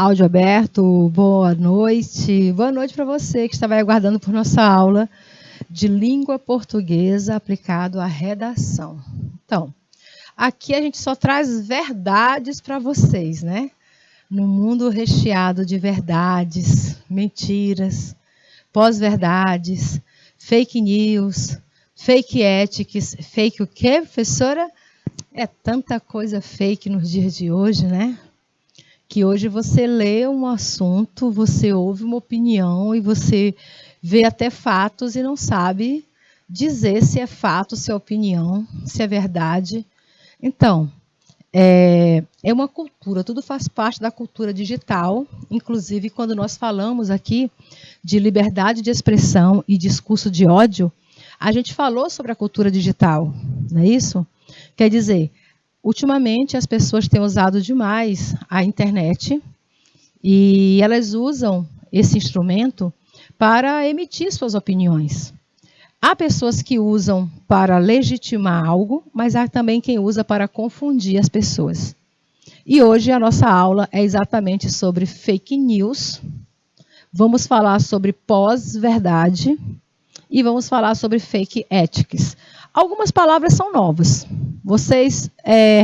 Áudio aberto, boa noite. Boa noite para você que estava aguardando por nossa aula de língua portuguesa aplicado à redação. Então, aqui a gente só traz verdades para vocês, né? No mundo recheado de verdades, mentiras, pós-verdades, fake news, fake ethics, fake o quê, professora? É tanta coisa fake nos dias de hoje, né? Que hoje você lê um assunto, você ouve uma opinião e você vê até fatos e não sabe dizer se é fato, se é opinião, se é verdade. Então, é uma cultura, tudo faz parte da cultura digital, inclusive quando nós falamos aqui de liberdade de expressão e discurso de ódio, a gente falou sobre a cultura digital, não é isso? Quer dizer, ultimamente as pessoas têm usado demais a internet e elas usam esse instrumento para emitir suas opiniões. Há pessoas que usam para legitimar algo, mas há também quem usa para confundir as pessoas. E hoje a nossa aula é exatamente sobre fake news. Vamos falar sobre pós-verdade e vamos falar sobre fake ethics. Algumas palavras são novas. Vocês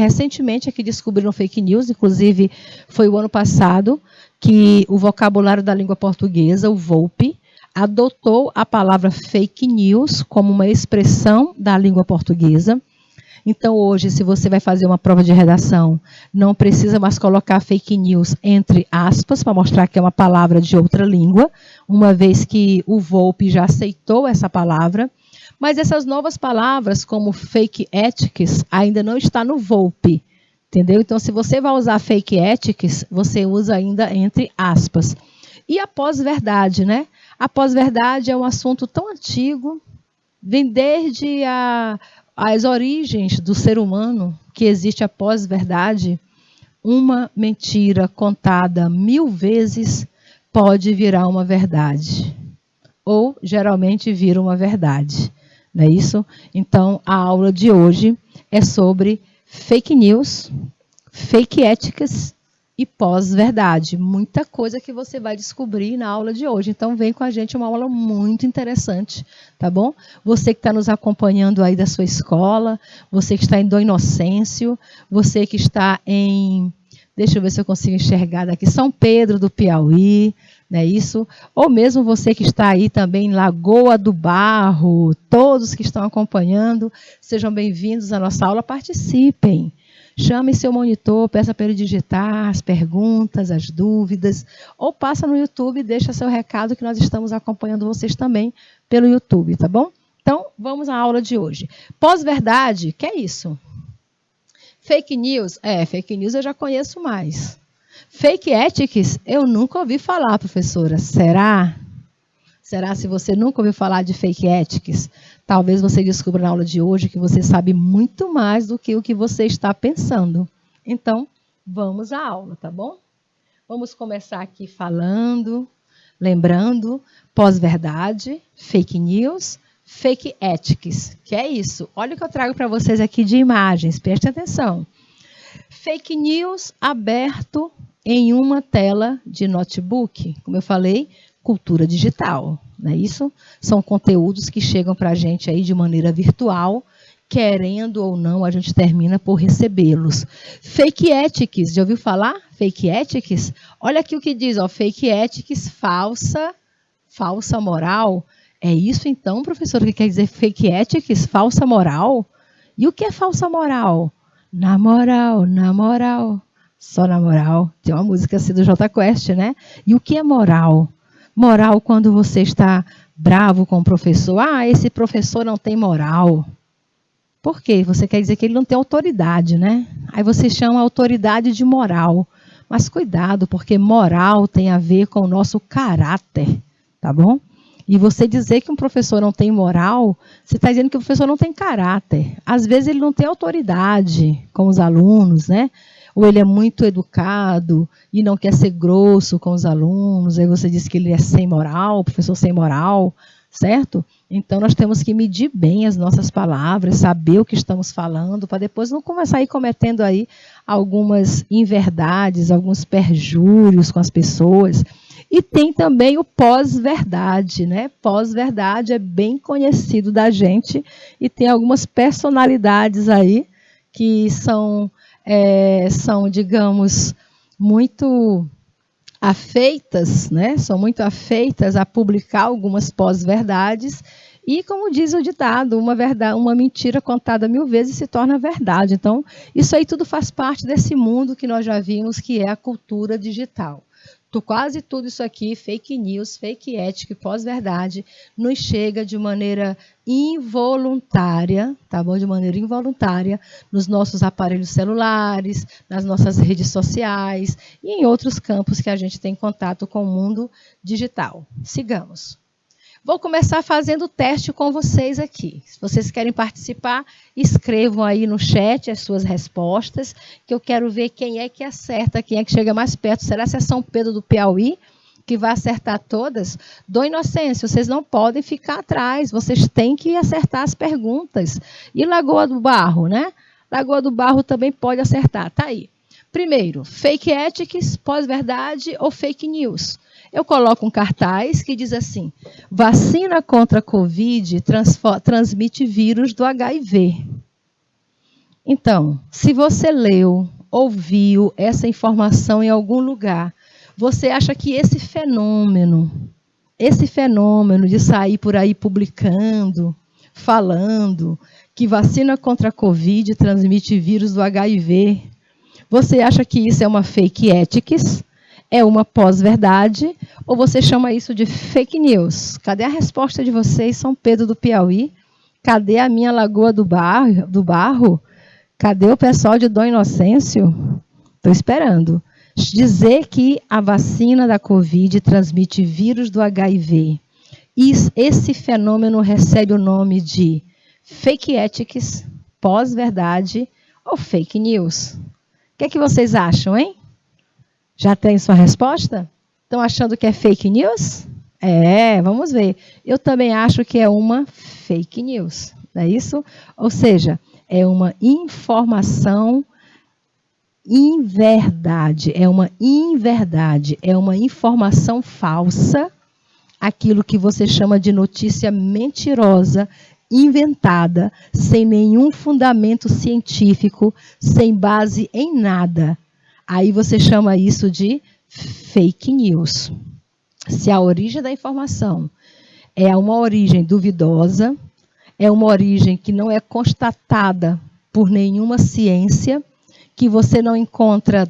recentemente aqui descobriram fake news, inclusive foi o ano passado que o vocabulário da língua portuguesa, o VOLPE, adotou a palavra fake news como uma expressão da língua portuguesa. Então, hoje, se você vai fazer uma prova de redação, não precisa mais colocar fake news entre aspas, para mostrar que é uma palavra de outra língua, uma vez que o VOLPE já aceitou essa palavra. Mas essas novas palavras, como fake ethics, ainda não está no VOLPE, entendeu? Então, se você vai usar fake ethics, você usa ainda entre aspas. E a pós-verdade, né? A pós-verdade é um assunto tão antigo, vem desde as origens do ser humano, que existe a pós-verdade. Uma mentira contada 1000 vezes pode virar uma verdade. Ou, geralmente, vira uma verdade. Não é isso? Então, a aula de hoje é sobre fake news, fake ethics e pós-verdade. Muita coisa que você vai descobrir na aula de hoje. Então, vem com a gente, é uma aula muito interessante, tá bom? Você que está nos acompanhando aí da sua escola, você que está em Dom Inocêncio, você que está em... Deixa eu ver se eu consigo enxergar daqui. São Pedro do Piauí, não é isso? Ou mesmo você que está aí também em Lagoa do Barro, todos que estão acompanhando, sejam bem-vindos à nossa aula, participem. Chame seu monitor, peça para ele digitar as perguntas, as dúvidas, ou passa no YouTube e deixa seu recado que nós estamos acompanhando vocês também pelo YouTube, tá bom? Então, vamos à aula de hoje. Pós-verdade, que é isso? Fake news? Fake news eu já conheço mais. Fake ethics, eu nunca ouvi falar, professora. Será? Será se você nunca ouviu falar de fake ethics? Talvez você descubra na aula de hoje que você sabe muito mais do que o que você está pensando. Então, vamos à aula, tá bom? Vamos começar aqui falando, lembrando, pós-verdade, fake news, fake ethics, que é isso. Olha o que eu trago para vocês aqui de imagens, preste atenção. Fake news aberto em uma tela de notebook, como eu falei, cultura digital, não é isso? São conteúdos que chegam para a gente aí de maneira virtual, querendo ou não, a gente termina por recebê-los. Fake ethics, já ouviu falar? Fake ethics? Olha aqui o que diz, ó, fake ethics, falsa moral. É isso então, professor, que quer dizer fake ethics, falsa moral? E o que é falsa moral? Na moral, só na moral. Tem uma música assim do Jota Quest, né? E o que é moral? Moral quando você está bravo com o professor. Esse professor não tem moral. Por quê? Você quer dizer que ele não tem autoridade, né? Aí você chama a autoridade de moral. Mas cuidado, porque moral tem a ver com o nosso caráter, tá bom? E você dizer que um professor não tem moral, você está dizendo que o professor não tem caráter. Às vezes ele não tem autoridade com os alunos, né? Ou ele é muito educado e não quer ser grosso com os alunos, aí você diz que ele é sem moral, professor sem moral. certo? Então, nós temos que medir bem as nossas palavras, saber o que estamos falando, para depois não começar a ir cometendo aí algumas inverdades, alguns perjúrios com as pessoas. E tem também o pós-verdade, né? Pós-verdade é bem conhecido da gente e tem algumas personalidades aí que são digamos, muito afeitas, né? São muito afeitas a publicar algumas pós-verdades e, como diz o ditado, uma mentira contada 1000 vezes se torna verdade. Então, isso aí tudo faz parte desse mundo que nós já vimos, que é a cultura digital. Quase tudo isso aqui, fake news, fake ética e pós-verdade, nos chega de maneira involuntária, tá bom? De maneira involuntária, nos nossos aparelhos celulares, nas nossas redes sociais e em outros campos que a gente tem contato com o mundo digital. Sigamos. Vou começar fazendo o teste com vocês aqui. Se vocês querem participar, escrevam aí no chat as suas respostas, que eu quero ver quem é que acerta, quem é que chega mais perto. Será que é São Pedro do Piauí, que vai acertar todas? Dom Inocêncio, vocês não podem ficar atrás, vocês têm que acertar as perguntas. E Lagoa do Barro, né? Lagoa do Barro também pode acertar, tá aí. Primeiro, fake ethics, pós-verdade ou fake news? Eu coloco um cartaz que diz assim: vacina contra a Covid transmite vírus do HIV. Então, se você leu, ouviu essa informação em algum lugar, você acha que esse fenômeno de sair por aí publicando, falando que vacina contra a Covid transmite vírus do HIV, você acha que isso é uma fake ethics? É uma pós-verdade, ou você chama isso de fake news? Cadê a resposta de vocês, São Pedro do Piauí? Cadê a minha Lagoa do Barro? Cadê o pessoal de Dom Inocêncio? Estou esperando. Dizer que a vacina da Covid transmite vírus do HIV. Esse fenômeno recebe o nome de fake ethics, pós-verdade ou fake news? O que é que vocês acham, hein? Já tem sua resposta? Estão achando que é fake news? Vamos ver. Eu também acho que é uma fake news, não é isso? Ou seja, é uma informação inverdade, é uma inverdade, é uma informação falsa, aquilo que você chama de notícia mentirosa, inventada, sem nenhum fundamento científico, sem base em nada. Aí você chama isso de fake news. Se a origem da informação é uma origem duvidosa, é uma origem que não é constatada por nenhuma ciência, que você não encontra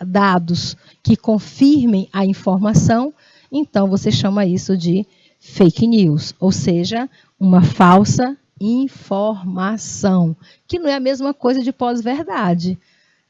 dados que confirmem a informação, então você chama isso de fake news, ou seja, uma falsa informação, que não é a mesma coisa de pós-verdade.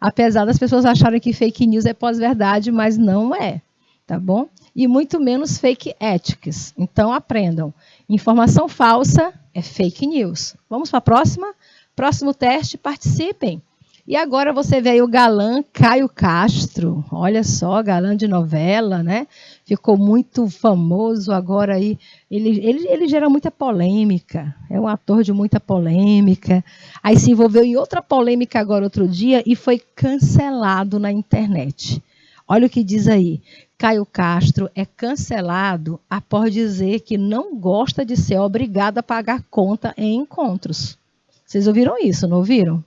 Apesar das pessoas acharem que fake news é pós-verdade, mas não é, tá bom? E muito menos fake ethics. Então, aprendam. Informação falsa é fake news. Vamos para a próxima? Próximo teste, participem. E agora você vê aí o galã Caio Castro. Olha só, galã de novela, né? Ficou muito famoso agora aí. Ele gera muita polêmica. É um ator de muita polêmica. Aí se envolveu em outra polêmica agora outro dia e foi cancelado na internet. Olha o que diz aí. Caio Castro é cancelado após dizer que não gosta de ser obrigado a pagar conta em encontros. Vocês ouviram isso, não ouviram?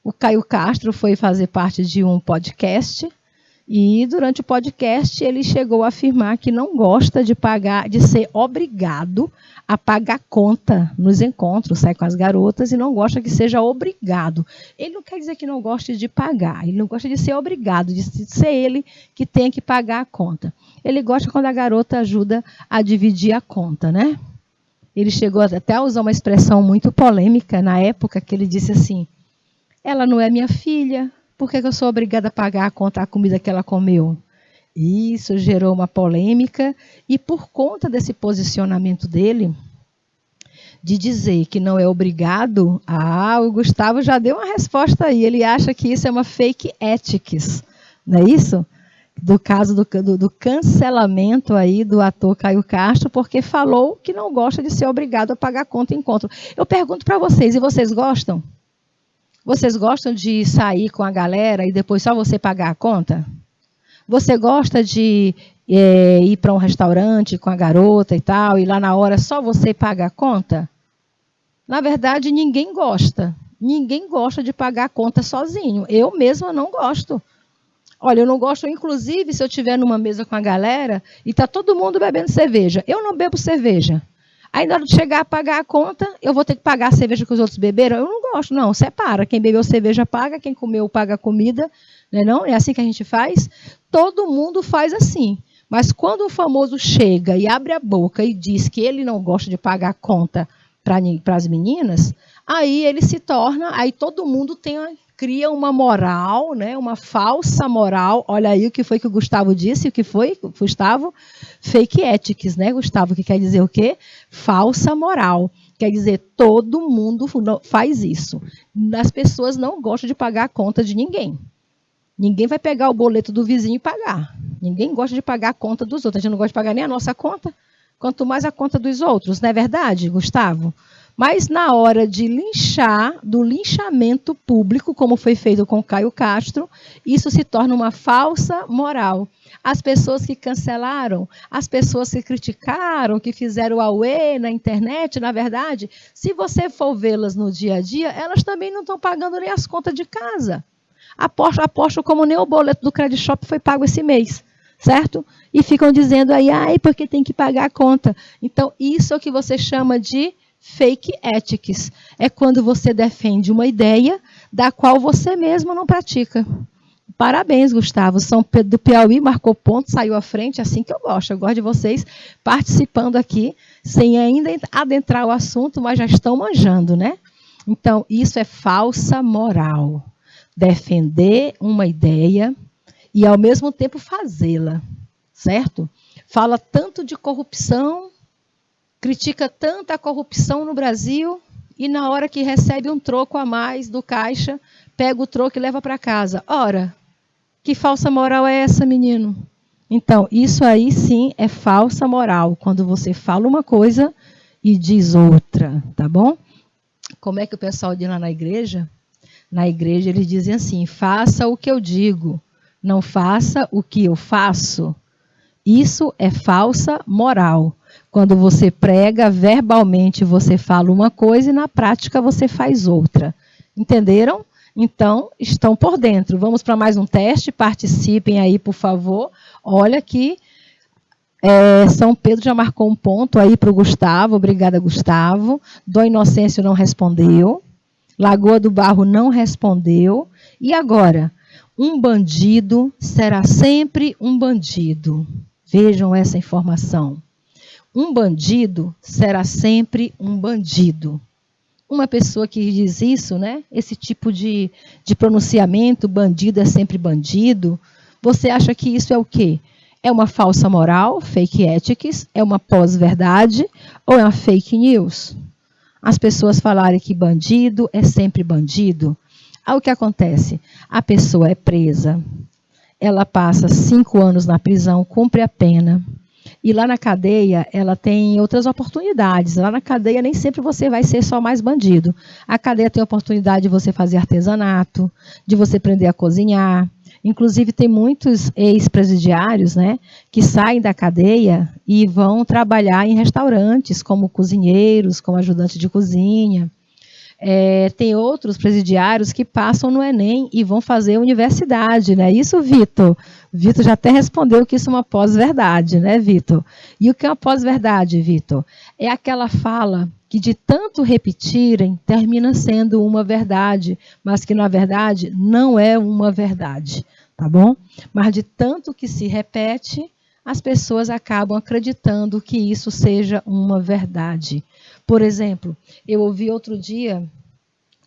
O Caio Castro foi fazer parte de um podcast e durante o podcast ele chegou a afirmar que não gosta de ser obrigado a pagar conta nos encontros, sai com as garotas e não gosta que seja obrigado. Ele não quer dizer que não goste de pagar, ele não gosta de ser obrigado, de ser ele que tenha que pagar a conta. Ele gosta quando a garota ajuda a dividir a conta, né? Ele chegou até a usar uma expressão muito polêmica na época que ele disse assim: ela não é minha filha, por que eu sou obrigada a pagar a conta, a comida que ela comeu? Isso gerou uma polêmica e por conta desse posicionamento dele, de dizer que não é obrigado, o Gustavo já deu uma resposta aí, ele acha que isso é uma fake ethics, não é isso? do caso do cancelamento aí do ator Caio Castro, porque falou que não gosta de ser obrigado a pagar conta em encontro. Eu pergunto para vocês, e vocês gostam? Vocês gostam de sair com a galera e depois só você pagar a conta? Você gosta de ir para um restaurante com a garota e tal, e lá na hora só você paga a conta? Na verdade, ninguém gosta. Ninguém gosta de pagar a conta sozinho. Eu mesma não gosto. Olha, eu não gosto, inclusive, se eu estiver numa mesa com a galera e está todo mundo bebendo cerveja. Eu não bebo cerveja. Aí, na hora de chegar a pagar a conta, eu vou ter que pagar a cerveja que os outros beberam? Eu não gosto, não. Separa. Quem bebeu cerveja paga, quem comeu paga a comida. Não é, não? É assim que a gente faz? Todo mundo faz assim. Mas quando o famoso chega e abre a boca e diz que ele não gosta de pagar a conta para as meninas, aí ele se torna, aí todo mundo cria uma moral, né, uma falsa moral. Olha aí o que foi que o Gustavo disse, o que foi, Gustavo? Fake ethics, né, Gustavo, que quer dizer o quê? Falsa moral. Quer dizer, todo mundo faz isso. As pessoas não gostam de pagar a conta de ninguém. Ninguém vai pegar o boleto do vizinho e pagar. Ninguém gosta de pagar a conta dos outros. A gente não gosta de pagar nem a nossa conta, quanto mais a conta dos outros. Não é verdade, Gustavo? Mas na hora de linchar, do linchamento público, como foi feito com Caio Castro, isso se torna uma falsa moral. As pessoas que cancelaram, as pessoas que criticaram, que fizeram auê na internet, na verdade, se você for vê-las no dia a dia, elas também não estão pagando nem as contas de casa. Aposto como nem o boleto do Credit Shop foi pago esse mês, certo? E ficam dizendo aí, porque tem que pagar a conta. Então, isso é o que você chama de fake ethics. É quando você defende uma ideia da qual você mesmo não pratica. Parabéns, Gustavo. São Pedro do Piauí marcou ponto, saiu à frente, assim que eu gosto. Eu gosto de vocês participando aqui, sem ainda adentrar o assunto, mas já estão manjando, né? Então, isso é falsa moral. Defender uma ideia e, ao mesmo tempo, fazê-la, certo? Fala tanto de corrupção, critica tanto a corrupção no Brasil e, na hora que recebe um troco a mais do caixa, pega o troco e leva para casa. Ora, que falsa moral é essa, menino? Então, isso aí sim é falsa moral, quando você fala uma coisa e diz outra, tá bom? Como é que o pessoal diz lá na igreja? Na igreja eles dizem assim, faça o que eu digo, não faça o que eu faço. Isso é falsa moral. Quando você prega verbalmente, você fala uma coisa e na prática você faz outra. Entenderam? Então, estão por dentro. Vamos para mais um teste, participem aí, por favor. Olha aqui, São Pedro já marcou um ponto aí para o Gustavo. Obrigada, Gustavo. Dom Inocêncio não respondeu. Lagoa do Barro não respondeu. E agora? Um bandido será sempre um bandido. Vejam essa informação. Um bandido será sempre um bandido. Uma pessoa que diz isso, né? Esse tipo de pronunciamento, bandido é sempre bandido, você acha que isso é o quê? É uma falsa moral, fake ethics, é uma pós-verdade ou é uma fake news? As pessoas falarem que bandido é sempre bandido. Aí o que acontece? A pessoa é presa, ela passa 5 anos na prisão, cumpre a pena. E lá na cadeia, ela tem outras oportunidades. Lá na cadeia, nem sempre você vai ser só mais bandido. A cadeia tem a oportunidade de você fazer artesanato, de você aprender a cozinhar. Inclusive, tem muitos ex-presidiários, né, que saem da cadeia e vão trabalhar em restaurantes, como cozinheiros, como ajudante de cozinha. Tem outros presidiários que passam no Enem e vão fazer universidade, né? Isso, Vitor? Vitor já até respondeu que isso é uma pós-verdade, né, Vitor? E o que é uma pós-verdade, Vitor? É aquela fala que de tanto repetirem termina sendo uma verdade, mas que na verdade não é uma verdade, tá bom? Mas de tanto que se repete, as pessoas acabam acreditando que isso seja uma verdade. Por exemplo, eu ouvi outro dia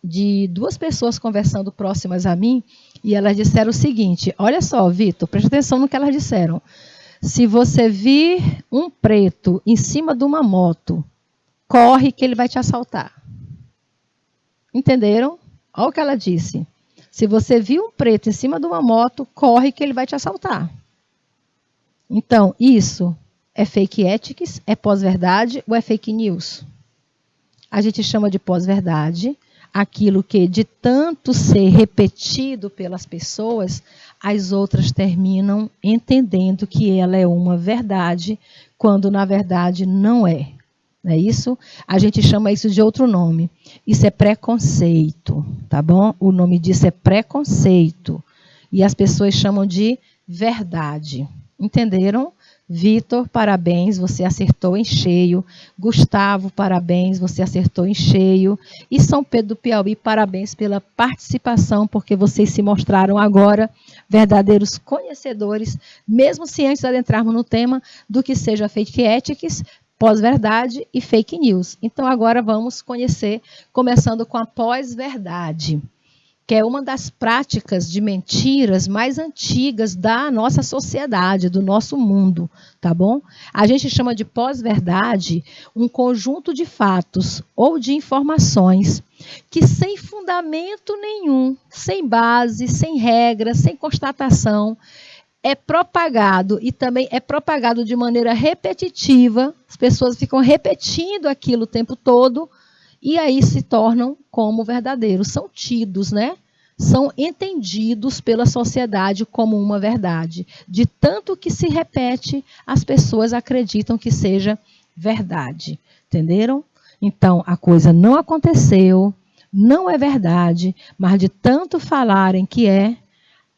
de 2 pessoas conversando próximas a mim e elas disseram o seguinte, olha só, Vitor, preste atenção no que elas disseram. Se você vir um preto em cima de uma moto, corre que ele vai te assaltar. Entenderam? Olha o que ela disse. Se você vir um preto em cima de uma moto, corre que ele vai te assaltar. Então, isso é fake ethics, é pós-verdade ou é fake news? A gente chama de pós-verdade aquilo que, de tanto ser repetido pelas pessoas, as outras terminam entendendo que ela é uma verdade, quando na verdade não é. Não é isso? A gente chama isso de outro nome. Isso é preconceito, tá bom? O nome disso é preconceito. E as pessoas chamam de verdade. Entenderam? Vitor, parabéns, você acertou em cheio. Gustavo, parabéns, você acertou em cheio. E São Pedro do Piauí, parabéns pela participação, porque vocês se mostraram agora verdadeiros conhecedores, mesmo se antes adentrarmos no tema, do que seja fake ethics, pós-verdade e fake news. Então agora vamos conhecer, começando com a pós-verdade, que é uma das práticas de mentiras mais antigas da nossa sociedade, do nosso mundo, tá bom? A gente chama de pós-verdade um conjunto de fatos ou de informações que, sem fundamento nenhum, sem base, sem regra, sem constatação, é propagado, e também é propagado de maneira repetitiva. As pessoas ficam repetindo aquilo o tempo todo, e aí se tornam como verdadeiros, são tidos, né? São entendidos pela sociedade como uma verdade. De tanto que se repete, as pessoas acreditam que seja verdade. Entenderam? Então, a coisa não aconteceu, não é verdade, mas de tanto falarem que é,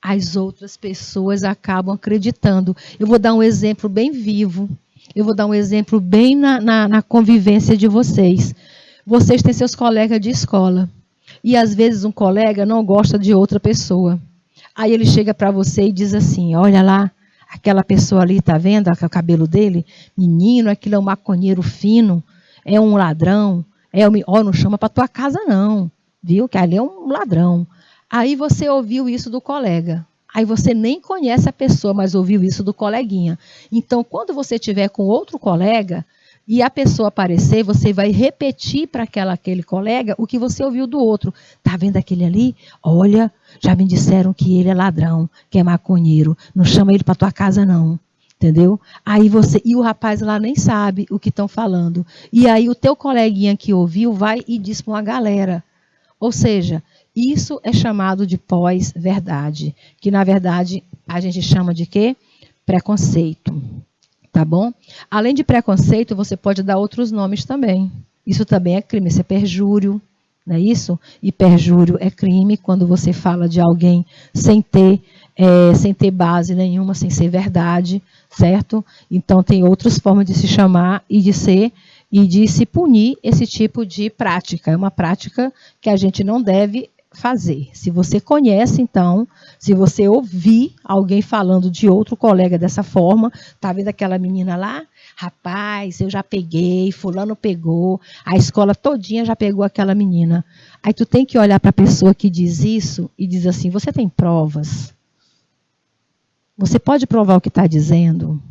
as outras pessoas acabam acreditando. Eu vou dar um exemplo bem vivo. Eu vou dar um exemplo bem na convivência de vocês. Vocês têm seus colegas de escola. E às vezes um colega não gosta de outra pessoa. Aí ele chega para você e diz assim, olha lá, aquela pessoa ali, tá vendo o cabelo dele? Menino, aquilo é um maconheiro fino, é um ladrão, não chama para tua casa não, viu? Que ali é um ladrão. Aí você ouviu isso do colega. Aí você nem conhece a pessoa, mas ouviu isso do coleguinha. Então, quando você estiver com outro colega e a pessoa aparecer, você vai repetir para aquele colega o que você ouviu do outro. Tá vendo aquele ali? Olha, já me disseram que ele é ladrão, que é maconheiro. Não chama ele para tua casa, não. Entendeu? Aí e o rapaz lá nem sabe o que estão falando. E aí o teu coleguinha que ouviu vai e diz para uma galera. Ou seja, isso é chamado de pós-verdade, que na verdade a gente chama de quê? Preconceito, tá bom? Além de preconceito, você pode dar outros nomes também. Isso também é crime, isso é perjúrio, não é isso? E perjúrio é crime quando você fala de alguém sem ter base nenhuma, sem ser verdade, certo? Então tem outras formas de se chamar e de se punir esse tipo de prática. É uma prática que a gente não deve fazer. Se você conhece, então, se você ouvir alguém falando de outro colega dessa forma, tá vendo aquela menina lá? Rapaz, eu já peguei, fulano pegou, a escola todinha já pegou aquela menina. Aí tu tem que olhar para a pessoa que diz isso e diz assim, você tem provas? Você pode provar o que está dizendo?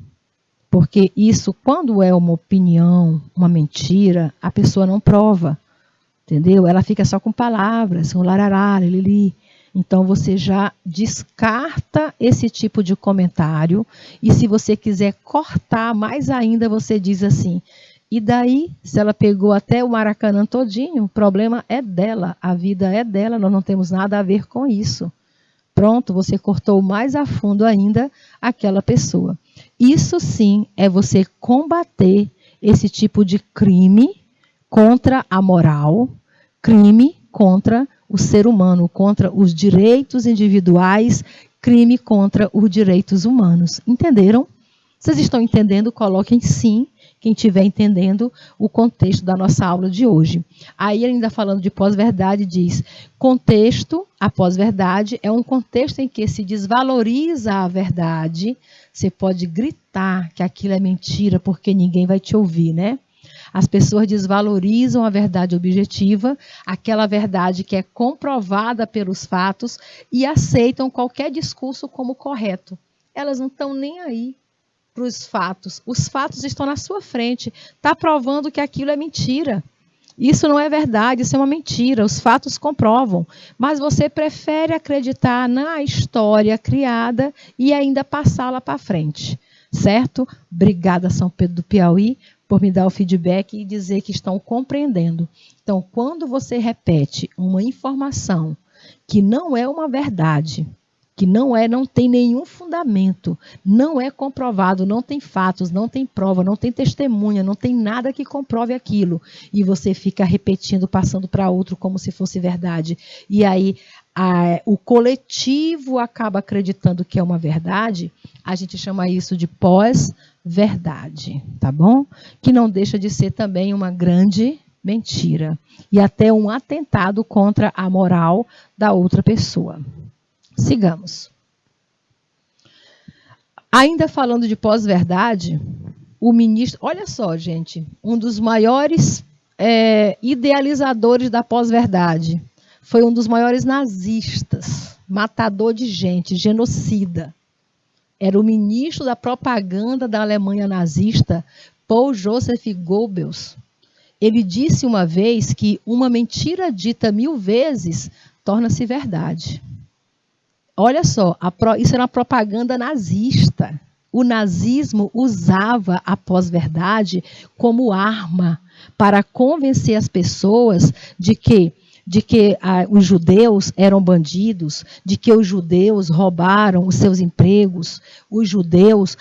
Porque isso, quando é uma opinião, uma mentira, a pessoa não prova. Entendeu? Ela fica só com palavras, um larará, lili. Então você já descarta esse tipo de comentário. E se você quiser cortar mais ainda, você diz assim, e daí, se ela pegou até o Maracanã todinho, o problema é dela, a vida é dela, nós não temos nada a ver com isso. Pronto, você cortou mais a fundo ainda aquela pessoa. Isso sim é você combater esse tipo de crime contra a moral, crime contra o ser humano, contra os direitos individuais, crime contra os direitos humanos. Entenderam? Vocês estão entendendo? Coloquem sim, quem estiver entendendo o contexto da nossa aula de hoje. Aí, ainda falando de pós-verdade, diz, contexto, a pós-verdade, é um contexto em que se desvaloriza a verdade. Você pode gritar que aquilo é mentira, porque ninguém vai te ouvir, né? As pessoas desvalorizam a verdade objetiva, aquela verdade que é comprovada pelos fatos, e aceitam qualquer discurso como correto. Elas não estão nem aí para os fatos. Os fatos estão na sua frente. Está provando que aquilo é mentira. Isso não é verdade, isso é uma mentira. Os fatos comprovam. Mas você prefere acreditar na história criada e ainda passá-la para frente. certo? Obrigada, São Pedro do Piauí, por me dar o feedback e dizer que estão compreendendo. Então, quando você repete uma informação que não é uma verdade, que não tem nenhum fundamento, não é comprovado, não tem fatos, não tem prova, não tem testemunha, não tem nada que comprove aquilo, e você fica repetindo, passando para outro como se fosse verdade, e aí o coletivo acaba acreditando que é uma verdade, a gente chama isso de pós-verdade, tá bom? Que não deixa de ser também uma grande mentira, e até um atentado contra a moral da outra pessoa. Sigamos. Ainda falando de pós-verdade, o ministro... Olha só, gente, um dos maiores idealizadores da pós-verdade foi um dos maiores nazistas, matador de gente, genocida. Era o ministro da propaganda da Alemanha nazista, Paul Joseph Goebbels. Ele disse uma vez que uma mentira dita 1000 vezes torna-se verdade. Olha só, isso era uma propaganda nazista. O nazismo usava a pós-verdade como arma para convencer as pessoas de que os judeus eram bandidos, de que os judeus roubaram os seus empregos, os judeus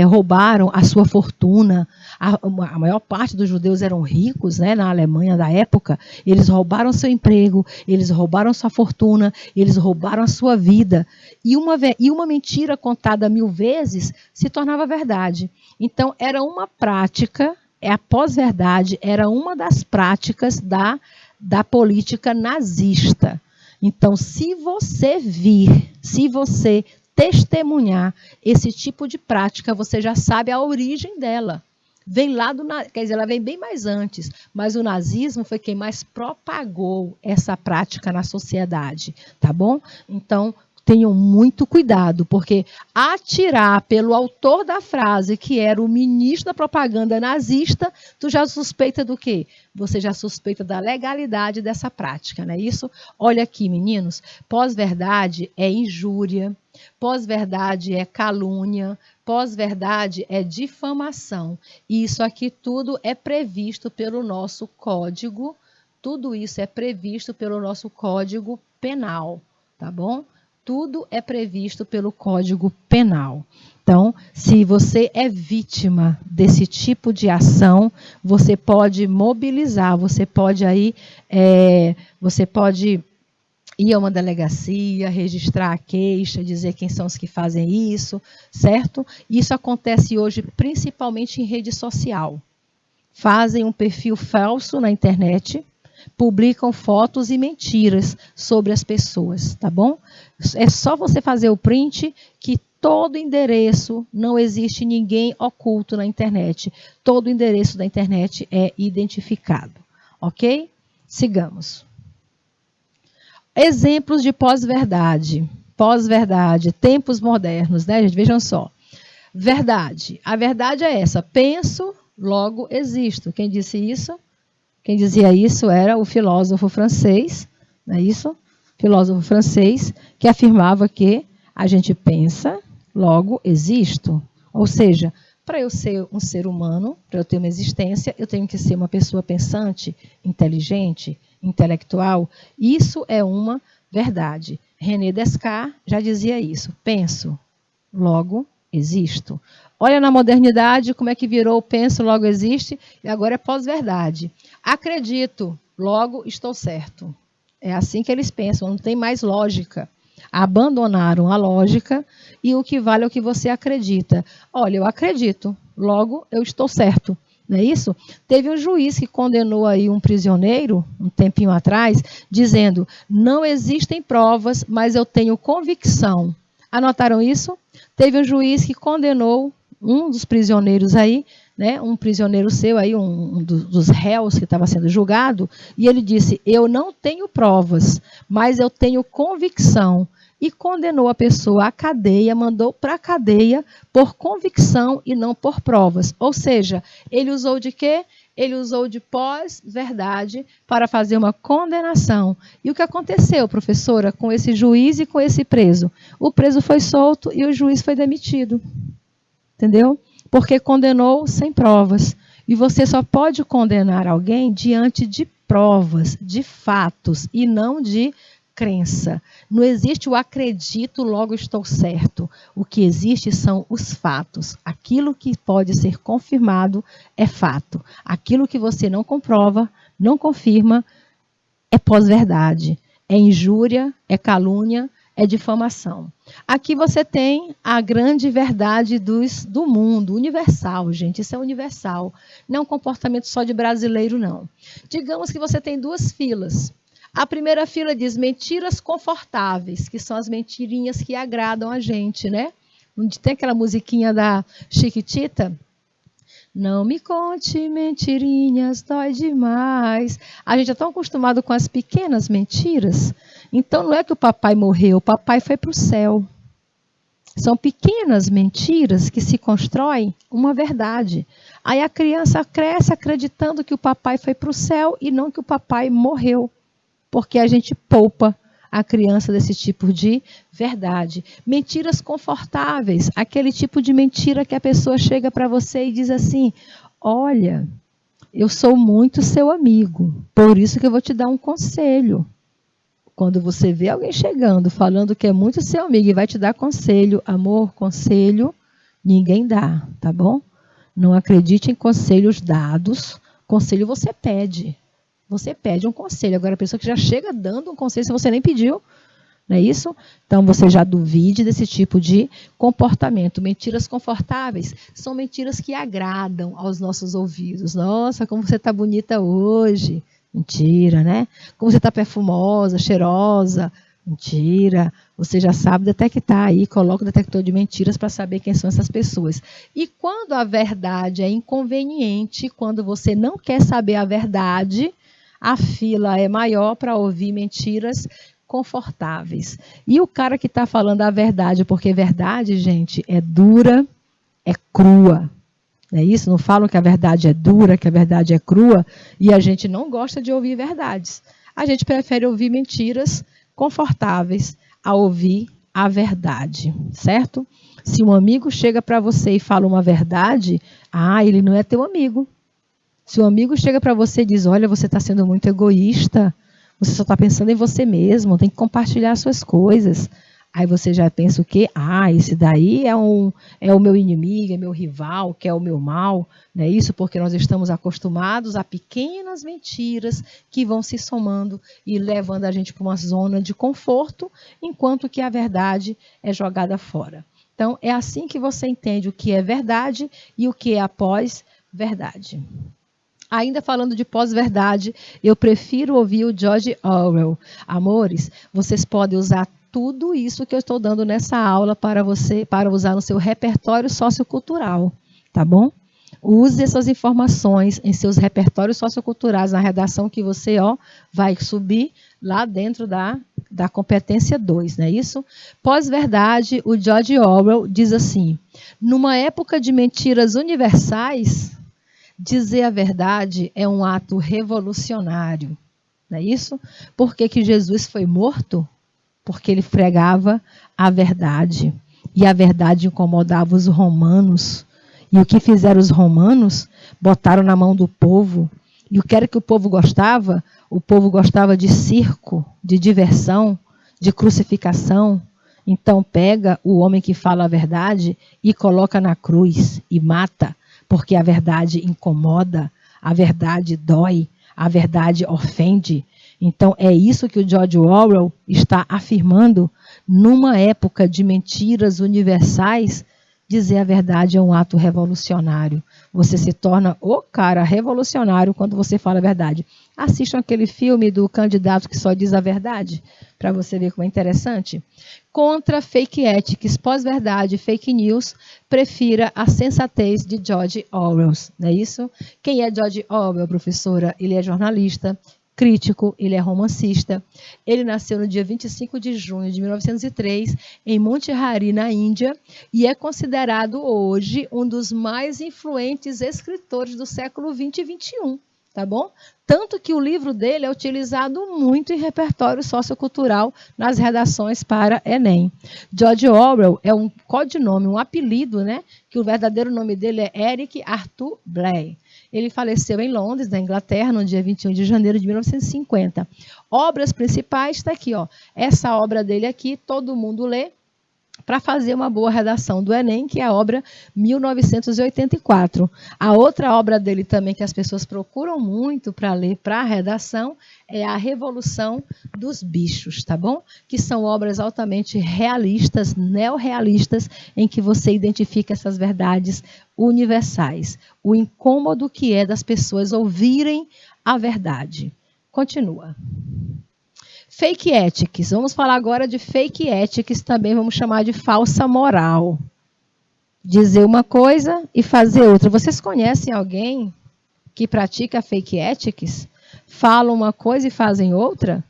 roubaram a sua fortuna. A maior parte dos judeus eram ricos, né, na Alemanha da época. Eles roubaram seu emprego, eles roubaram sua fortuna, eles roubaram a sua vida. E uma mentira contada 1000 vezes se tornava verdade. Então, era uma prática, a pós-verdade era uma das práticas da política nazista. Então, se você testemunhar esse tipo de prática, você já sabe a origem dela. Vem lá quer dizer, ela vem bem mais antes, mas o nazismo foi quem mais propagou essa prática na sociedade, tá bom? Então, tenham muito cuidado, porque atirar pelo autor da frase, que era o ministro da propaganda nazista, tu já suspeita do quê? Você já suspeita da legalidade dessa prática, não é isso? Olha aqui, meninos, pós-verdade é injúria, pós-verdade é calúnia, pós-verdade é difamação. E isso aqui tudo é previsto pelo nosso código, tudo isso é previsto pelo nosso código penal, tá bom? Tudo é previsto pelo Código Penal. Então, se você é vítima desse tipo de ação, você pode mobilizar, você pode ir a uma delegacia, registrar a queixa, dizer quem são os que fazem isso, certo? Isso acontece hoje principalmente em rede social. Fazem um perfil falso na internet, publicam fotos e mentiras sobre as pessoas, tá bom? É só você fazer o print que todo endereço, não existe ninguém oculto na internet. Todo endereço da internet é identificado, ok? Sigamos. Exemplos de pós-verdade. Pós-verdade, tempos modernos, né, gente? Vejam só. Verdade. A verdade é essa. Penso, logo existo. Quem disse isso? Quem dizia isso era o filósofo francês, não é isso? Filósofo francês, que afirmava que a gente pensa, logo existo. Ou seja, para eu ser um ser humano, para eu ter uma existência, eu tenho que ser uma pessoa pensante, inteligente, intelectual. Isso é uma verdade. René Descartes já dizia isso. Penso, logo existo. Olha na modernidade como é que virou o penso, logo existe, e agora é pós-verdade. Acredito, logo estou certo. É assim que eles pensam, não tem mais lógica. Abandonaram a lógica e o que vale é o que você acredita. Olha, eu acredito, logo eu estou certo. Não é isso? Teve um juiz que condenou aí um prisioneiro, um tempinho atrás, dizendo, não existem provas, mas eu tenho convicção. Anotaram isso? Teve um juiz que condenou um dos prisioneiros aí, né, um prisioneiro seu, aí, um dos réus que estava sendo julgado, e ele disse, eu não tenho provas, mas eu tenho convicção. E condenou a pessoa à cadeia, mandou para a cadeia por convicção e não por provas. Ou seja, ele usou de quê? Ele usou de pós-verdade para fazer uma condenação. E o que aconteceu, professora, com esse juiz e com esse preso? O preso foi solto e o juiz foi demitido. entendeu? Porque condenou sem provas. E você só pode condenar alguém diante de provas, de fatos, e não de crença. Não existe o acredito, logo estou certo. O que existe são os fatos. Aquilo que pode ser confirmado é fato. Aquilo que você não comprova, não confirma, é pós-verdade. É injúria, é calúnia, é difamação. Aqui você tem a grande verdade do mundo, universal, gente. Isso é universal. Não é um comportamento só de brasileiro, não. Digamos que você tem duas filas. A primeira fila diz mentiras confortáveis, que são as mentirinhas que agradam a gente, né? Onde tem aquela musiquinha da Chiquitita? Não me conte mentirinhas, dói demais. A gente é tão acostumado com as pequenas mentiras. Então não é que o papai morreu, o papai foi para o céu. São pequenas mentiras que se constroem uma verdade. Aí a criança cresce acreditando que o papai foi para o céu e não que o papai morreu. Porque a gente poupa a criança desse tipo de verdade. Mentiras confortáveis, aquele tipo de mentira que a pessoa chega para você e diz assim: olha, eu sou muito seu amigo, por isso que eu vou te dar um conselho. Quando você vê alguém chegando falando que é muito seu amigo e vai te dar conselho, amor, conselho, ninguém dá, tá bom? Não acredite em conselhos dados, conselho você pede. Você pede um conselho. Agora, a pessoa que já chega dando um conselho, se você nem pediu, não é isso? Então, você já duvide desse tipo de comportamento. Mentiras confortáveis são mentiras que agradam aos nossos ouvidos. Nossa, como você está bonita hoje. Mentira, né? Como você está perfumosa, cheirosa. Mentira. Você já sabe detectar aí, coloca o detector de mentiras para saber quem são essas pessoas. E quando a verdade é inconveniente, quando você não quer saber a verdade, a fila é maior para ouvir mentiras confortáveis. E o cara que está falando a verdade, porque verdade, gente, é dura, é crua. Não é isso? Não falam que a verdade é dura, que a verdade é crua, e a gente não gosta de ouvir verdades. A gente prefere ouvir mentiras confortáveis a ouvir a verdade, certo? Se um amigo chega para você e fala uma verdade, ele não é teu amigo. Se um amigo chega para você e diz, olha, você está sendo muito egoísta, você só está pensando em você mesmo, tem que compartilhar suas coisas. Aí você já pensa o quê? Esse daí é o meu inimigo, é meu rival, quer o meu mal. Não é isso? Porque nós estamos acostumados a pequenas mentiras que vão se somando e levando a gente para uma zona de conforto, enquanto que a verdade é jogada fora. Então, é assim que você entende o que é verdade e o que é a pós-verdade. Ainda falando de pós-verdade, eu prefiro ouvir o George Orwell. Amores, vocês podem usar tudo isso que eu estou dando nessa aula para usar no seu repertório sociocultural, tá bom? Use essas informações em seus repertórios socioculturais, na redação que você vai subir lá dentro da competência 2, não é isso? Pós-verdade, o George Orwell diz assim, numa época de mentiras universais, dizer a verdade é um ato revolucionário, não é isso? Por que Jesus foi morto? Porque ele pregava a verdade. E a verdade incomodava os romanos. E o que fizeram os romanos? Botaram na mão do povo. E o que era que o povo gostava? O povo gostava de circo, de diversão, de crucificação. Então pega o homem que fala a verdade e coloca na cruz e mata. Porque a verdade incomoda, a verdade dói, a verdade ofende. Então, é isso que o George Orwell está afirmando. Numa época de mentiras universais, dizer a verdade é um ato revolucionário. Você se torna o cara revolucionário quando você fala a verdade. Assistam aquele filme do candidato que só diz a verdade, para você ver como é interessante. Contra fake ethics, pós-verdade, fake news, prefira a sensatez de George Orwell. Não é isso? Quem é George Orwell, professora? Ele é jornalista, crítico, ele é romancista. Ele nasceu no dia 25 de junho de 1903, em Monte Hari, na Índia, e é considerado hoje um dos mais influentes escritores do século XX e XXI. tá bom? Tanto que o livro dele é utilizado muito em repertório sociocultural nas redações para Enem. George Orwell é um codinome, um apelido, né? Que o verdadeiro nome dele é Eric Arthur Blair. Ele faleceu em Londres, na Inglaterra, no dia 21 de janeiro de 1950. Obras principais, está aqui, ó. Essa obra dele aqui, todo mundo lê, para fazer uma boa redação do Enem, que é a obra 1984. A outra obra dele também, que as pessoas procuram muito para ler para a redação, é A Revolução dos Bichos, tá bom? Que são obras altamente realistas, neorrealistas, em que você identifica essas verdades universais. O incômodo que é das pessoas ouvirem a verdade. Continua. Fake ethics. Vamos falar agora de fake ethics, também vamos chamar de falsa moral. Dizer uma coisa e fazer outra. Vocês conhecem alguém que pratica fake ethics? Falam uma coisa e fazem outra?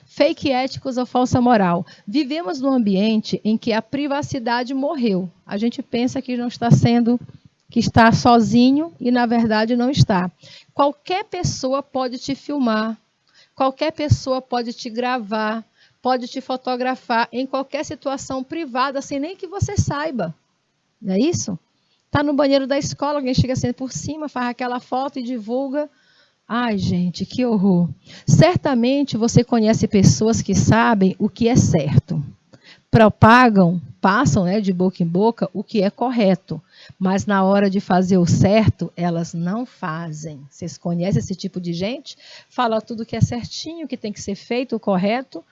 Fake ethics ou falsa moral. Vivemos num ambiente em que a privacidade morreu. A gente pensa que não está sendo, que está sozinho e na verdade não está. Qualquer pessoa pode te filmar. Qualquer pessoa pode te gravar, pode te fotografar em qualquer situação privada, sem nem que você saiba. Não é isso? Está no banheiro da escola, alguém chega assim por cima, faz aquela foto e divulga. Ai, gente, que horror. Certamente você conhece pessoas que sabem o que é certo. Propagam, passam, né, de boca em boca o que é correto. Mas na hora de fazer o certo, elas não fazem. Vocês conhecem esse tipo de gente? Fala tudo que é certinho, que tem que ser feito, o correto.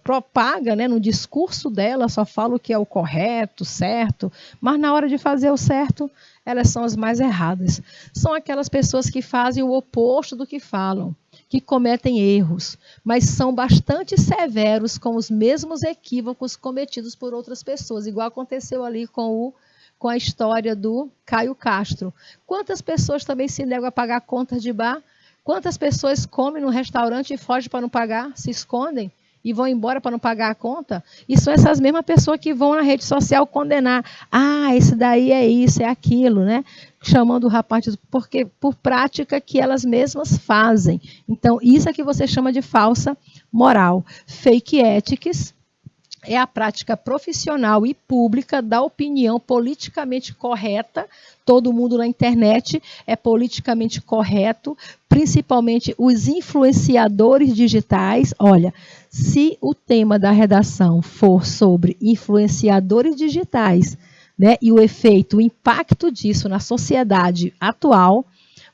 Propaga, né, no discurso dela, só fala o que é o correto, certo. Mas na hora de fazer o certo, elas são as mais erradas. São aquelas pessoas que fazem o oposto do que falam, que cometem erros, mas são bastante severos com os mesmos equívocos cometidos por outras pessoas, igual aconteceu ali com a história do Caio Castro. Quantas pessoas também se negam a pagar contas de bar? Quantas pessoas comem no restaurante e fogem para não pagar, se escondem e vão embora para não pagar a conta? E são essas mesmas pessoas que vão na rede social condenar. Ah, esse daí é isso, é aquilo, né? Chamando o rapaz porque por prática que elas mesmas fazem. Então, isso é que você chama de falsa moral. Fake ethics é a prática profissional e pública da opinião politicamente correta. Todo mundo na internet é politicamente correto, principalmente os influenciadores digitais. Olha, se o tema da redação for sobre influenciadores digitais, né, e o efeito, o impacto disso na sociedade atual,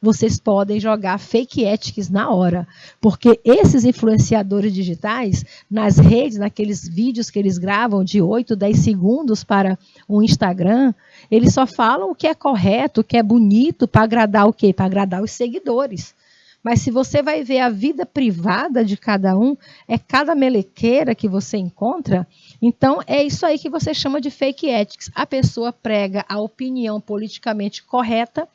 vocês podem jogar fake ethics na hora. Porque esses influenciadores digitais, nas redes, naqueles vídeos que eles gravam de 8, 10 segundos para o Instagram, eles só falam o que é correto, o que é bonito, para agradar o quê? Para agradar os seguidores. Mas se você vai ver a vida privada de cada um, é cada melequeira que você encontra. Então, é isso aí que você chama de fake ethics. A pessoa prega a opinião politicamente correta,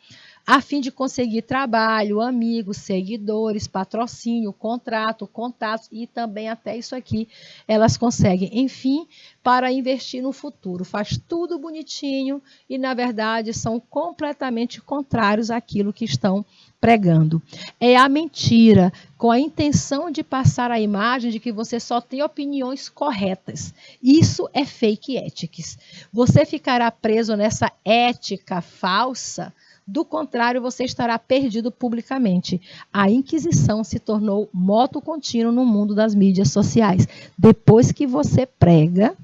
a fim de conseguir trabalho, amigos, seguidores, patrocínio, contrato, contatos e também até isso aqui elas conseguem. Enfim, para investir no futuro. Faz tudo bonitinho e, na verdade, são completamente contrários àquilo que estão pregando. É a mentira, com a intenção de passar a imagem de que você só tem opiniões corretas. Isso é fake ethics. Você ficará preso nessa ética falsa. Do contrário, você estará perdido publicamente. A Inquisição se tornou moto contínuo no mundo das mídias sociais. Depois que você prega,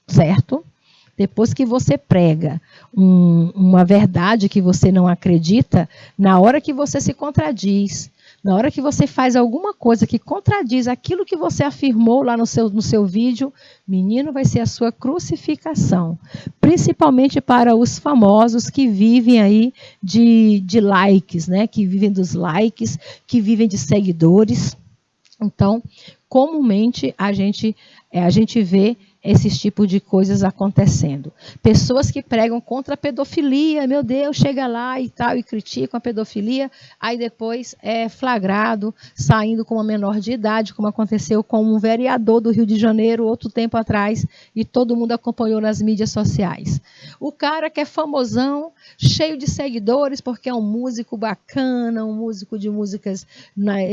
certo? Depois que você prega uma verdade que você não acredita, na hora que você se contradiz, na hora que você faz alguma coisa que contradiz aquilo que você afirmou lá no seu vídeo, menino, vai ser a sua crucificação. Principalmente para os famosos que vivem aí de likes, né? Que vivem dos likes, que vivem de seguidores. Então, comumente, a gente vê esses tipos de coisas acontecendo. Pessoas que pregam contra a pedofilia, meu Deus, chega lá e tal, e criticam a pedofilia, aí depois é flagrado, saindo com uma menor de idade, como aconteceu com um vereador do Rio de Janeiro, outro tempo atrás, e todo mundo acompanhou nas mídias sociais. O cara que é famosão, cheio de seguidores, porque é um músico bacana, um músico de músicas,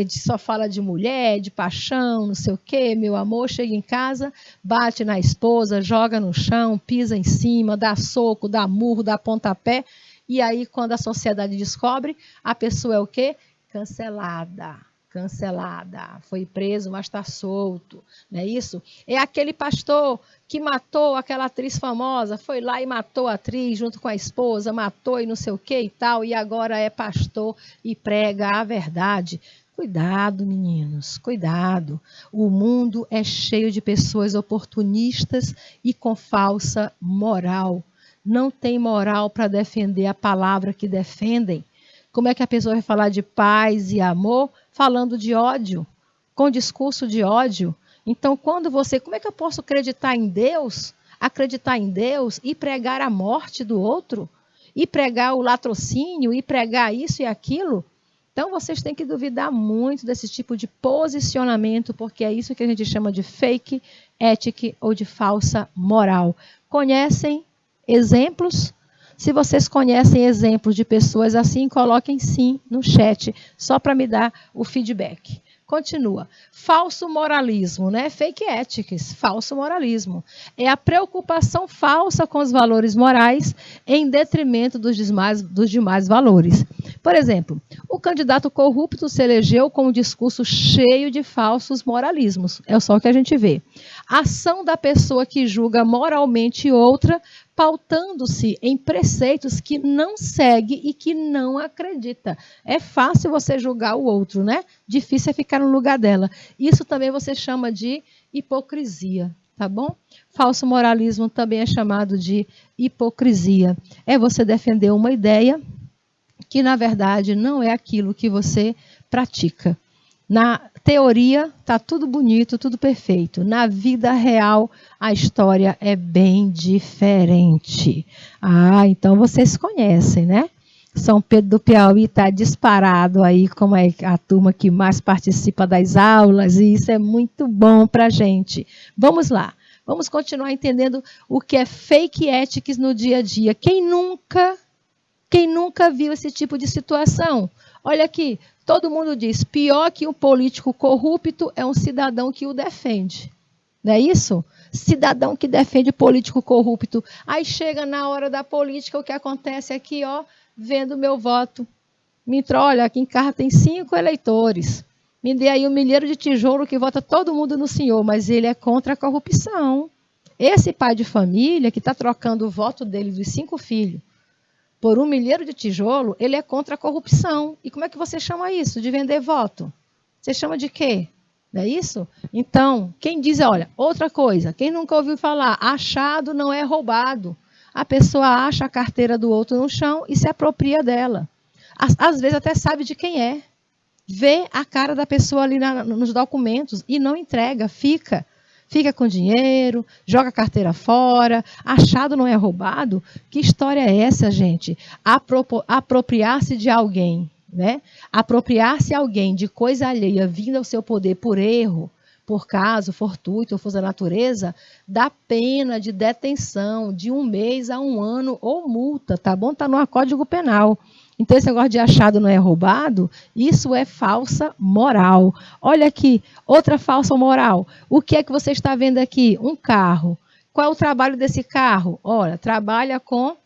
só fala de mulher, de paixão, não sei o quê, meu amor, chega em casa, bate na esposa, joga no chão, pisa em cima, dá soco, dá murro, dá pontapé, e aí quando a sociedade descobre, a pessoa é o quê? Cancelada. Foi preso, mas está solto, não é isso? É aquele pastor que matou aquela atriz famosa, foi lá e matou a atriz junto com a esposa, matou e não sei o que e tal, e agora é pastor e prega a verdade. Cuidado, meninos, cuidado. O mundo é cheio de pessoas oportunistas e com falsa moral. Não tem moral para defender a palavra que defendem. Como é que a pessoa vai falar de paz e amor falando de ódio, com discurso de ódio? Então, como é que eu posso acreditar em Deus e pregar a morte do outro? E pregar o latrocínio, e pregar isso e aquilo? Então, vocês têm que duvidar muito desse tipo de posicionamento, porque é isso que a gente chama de fake ética ou de falsa moral. Conhecem exemplos? Se vocês conhecem exemplos de pessoas assim, coloquem sim no chat, só para me dar o feedback. Continua. Falso moralismo, né? Fake ethics, falso moralismo. É a preocupação falsa com os valores morais em detrimento dos demais valores. Por exemplo, o candidato corrupto se elegeu com um discurso cheio de falsos moralismos. É só o que a gente vê. A ação da pessoa que julga moralmente outra, pautando-se em preceitos que não segue e que não acredita. É fácil você julgar o outro, né? Difícil é ficar no lugar dela. Isso também você chama de hipocrisia, tá bom? Falso moralismo também é chamado de hipocrisia. É você defender uma ideia que, na verdade, não é aquilo que você pratica. Na teoria, está tudo bonito, tudo perfeito. Na vida real, a história é bem diferente. Ah, então vocês conhecem, né? São Pedro do Piauí está disparado aí como é a turma que mais participa das aulas, e isso é muito bom para a gente. Vamos lá, vamos continuar entendendo o que é fake ethics no dia a dia. Quem nunca viu esse tipo de situação? Olha aqui, todo mundo diz, pior que um político corrupto é um cidadão que o defende. Não é isso? Cidadão que defende político corrupto. Aí chega na hora da política, o que acontece aqui, ó, vendo meu voto. Olha, aqui em casa tem 5 eleitores. Me dê aí 1 milheiro de tijolo que vota todo mundo no senhor, mas ele é contra a corrupção. Esse pai de família que está trocando o voto dele dos 5 filhos por 1 milheiro de tijolo, ele é contra a corrupção. E como é que você chama isso? De vender voto? Você chama de quê? Não é isso? Então, quem diz, olha, outra coisa, quem nunca ouviu falar, achado não é roubado. A pessoa acha a carteira do outro no chão e se apropria dela. Às vezes até sabe de quem é. Vê a cara da pessoa ali nos documentos e não entrega, fica com dinheiro, joga a carteira fora, achado não é roubado. Que história é essa, gente? Apropriar-se de alguém, né? Apropriar-se alguém de coisa alheia vinda ao seu poder por erro, por caso fortuito ou força da natureza, dá pena de detenção de 1 mês a 1 ano ou multa, tá bom? Está no Código Penal. Então, esse negócio de achado não é roubado, isso é falsa moral. Olha aqui, outra falsa moral. O que é que você está vendo aqui? Um carro. Qual é o trabalho desse carro? Olha, trabalha com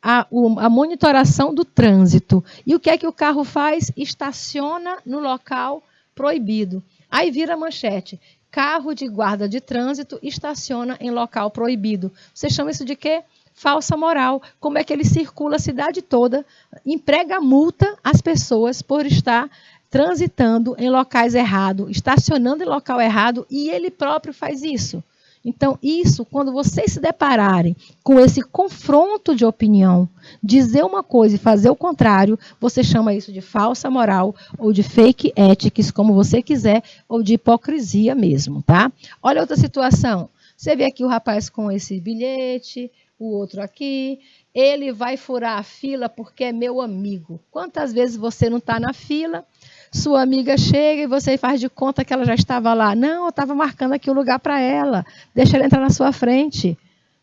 a monitoração do trânsito. E o que é que o carro faz? Estaciona no local proibido. Aí vira manchete. Carro de guarda de trânsito estaciona em local proibido. Você chama isso de quê? Falsa moral. Como é que ele circula a cidade toda, emprega multa às pessoas por estar transitando em locais errados, estacionando em local errado, e ele próprio faz isso. Então, isso, quando vocês se depararem com esse confronto de opinião, dizer uma coisa e fazer o contrário, você chama isso de falsa moral, ou de fake ethics, como você quiser, ou de hipocrisia mesmo, tá? Olha outra situação. Você vê aqui o rapaz com esse bilhete, o outro aqui. Ele vai furar a fila porque é meu amigo. Quantas vezes você não está na fila, sua amiga chega e você faz de conta que ela já estava lá? Não, eu estava marcando aqui o lugar para ela. Deixa ela entrar na sua frente.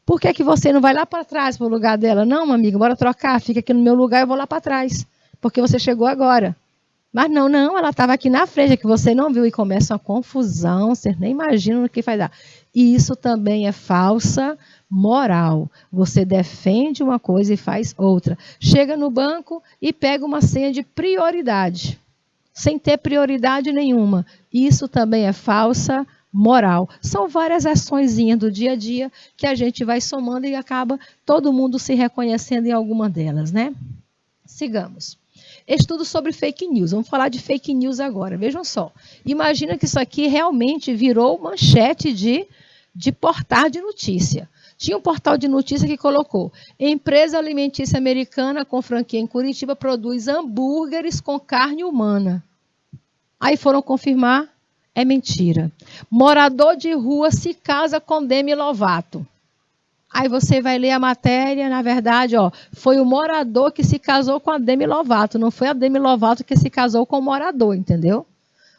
Por que você não vai lá para trás, para o lugar dela? Não, amiga, bora trocar. Fica aqui no meu lugar, eu vou lá para trás. Porque você chegou agora. Mas não, ela estava aqui na frente, é que você não viu. E começa uma confusão, vocês nem imaginam o que vai dar. E isso também é falsa moral. Você defende uma coisa e faz outra. Chega no banco e pega uma senha de prioridade, sem ter prioridade nenhuma. Isso também é falsa moral. São várias açõezinhas do dia a dia que a gente vai somando e acaba todo mundo se reconhecendo em alguma delas, né? Sigamos. Estudo sobre fake news. Vamos falar de fake news agora. Vejam só. Imagina que isso aqui realmente virou manchete de portal de notícia. Tinha um portal de notícia que colocou: empresa alimentícia americana com franquia em Curitiba produz hambúrgueres com carne humana. Aí foram confirmar, é mentira. Morador de rua se casa com Demi Lovato. Aí você vai ler a matéria, na verdade, foi o morador que se casou com a Demi Lovato, não foi a Demi Lovato que se casou com o morador, entendeu?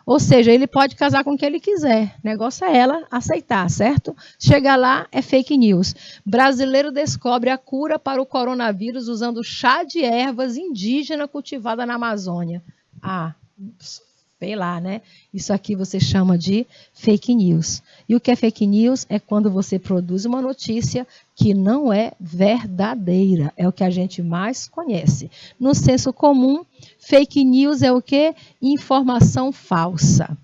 Ou seja, ele pode casar com quem ele quiser. O negócio é ela aceitar, certo? Chega lá, é fake news. Brasileiro descobre a cura para o coronavírus usando chá de ervas indígena cultivada na Amazônia. Sei lá, né? Isso aqui você chama de fake news. E o que é fake news é quando você produz uma notícia que não é verdadeira. É o que a gente mais conhece. No senso comum, fake news é o quê? Informação falsa.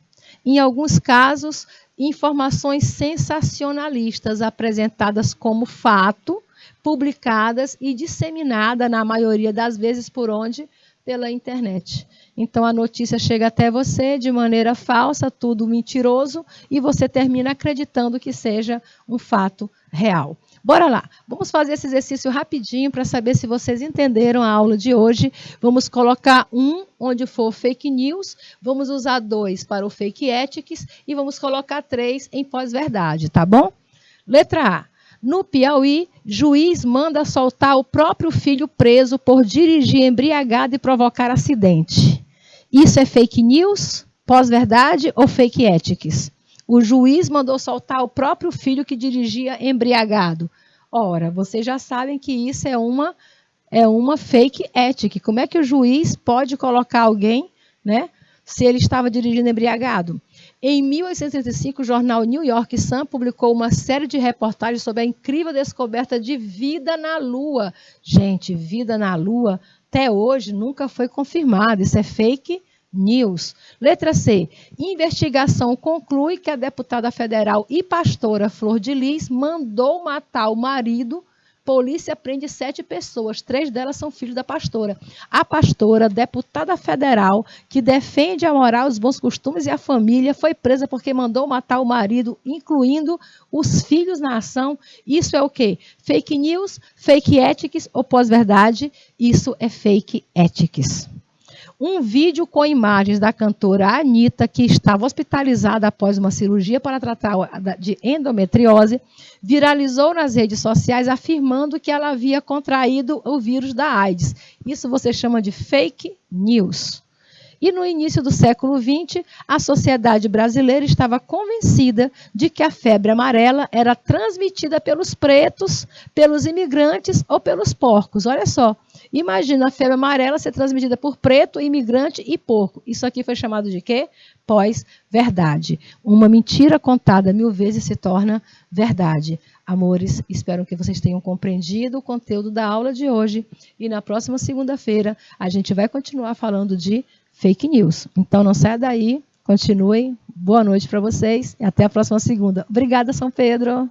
Em alguns casos, informações sensacionalistas apresentadas como fato, publicadas e disseminadas, na maioria das vezes, por onde? Pela internet. Então, a notícia chega até você de maneira falsa, tudo mentiroso, e você termina acreditando que seja um fato real. Bora lá, vamos fazer esse exercício rapidinho para saber se vocês entenderam a aula de hoje. Vamos colocar 1 onde for fake news, vamos usar 2 para o fake ethics e vamos colocar 3 em pós-verdade, tá bom? Letra A. No Piauí, juiz manda soltar o próprio filho preso por dirigir embriagado e provocar acidente. Isso é fake news, pós-verdade ou fake ethics? O juiz mandou soltar o próprio filho que dirigia embriagado. Ora, vocês já sabem que isso é uma fake ethic. Como é que o juiz pode colocar alguém, né, se ele estava dirigindo embriagado? Em 1835, o jornal New York Sun publicou uma série de reportagens sobre a incrível descoberta de vida na Lua. Gente, vida na Lua, até hoje, nunca foi confirmado. Isso é fake news. Letra C. Investigação conclui que a deputada federal e pastora Flor de Lis mandou matar o marido. Polícia prende 7 pessoas, 3 delas são filhos da pastora. A pastora, deputada federal, que defende a moral, os bons costumes e a família, foi presa porque mandou matar o marido, incluindo os filhos na ação. Isso é o quê? Fake news, fake ethics ou pós-verdade? Isso é fake ethics. Um vídeo com imagens da cantora Anitta, que estava hospitalizada após uma cirurgia para tratar de endometriose, viralizou nas redes sociais afirmando que ela havia contraído o vírus da AIDS. Isso você chama de fake news. E no início do século XX, a sociedade brasileira estava convencida de que a febre amarela era transmitida pelos pretos, pelos imigrantes ou pelos porcos. Olha só, imagina a febre amarela ser transmitida por preto, imigrante e porco. Isso aqui foi chamado de quê? Pós-verdade. Uma mentira contada 1000 vezes se torna verdade. Amores, espero que vocês tenham compreendido o conteúdo da aula de hoje. E na próxima segunda-feira, a gente vai continuar falando de fake news. Então, não saia daí, continuem. Boa noite para vocês e até a próxima segunda. Obrigada, São Pedro.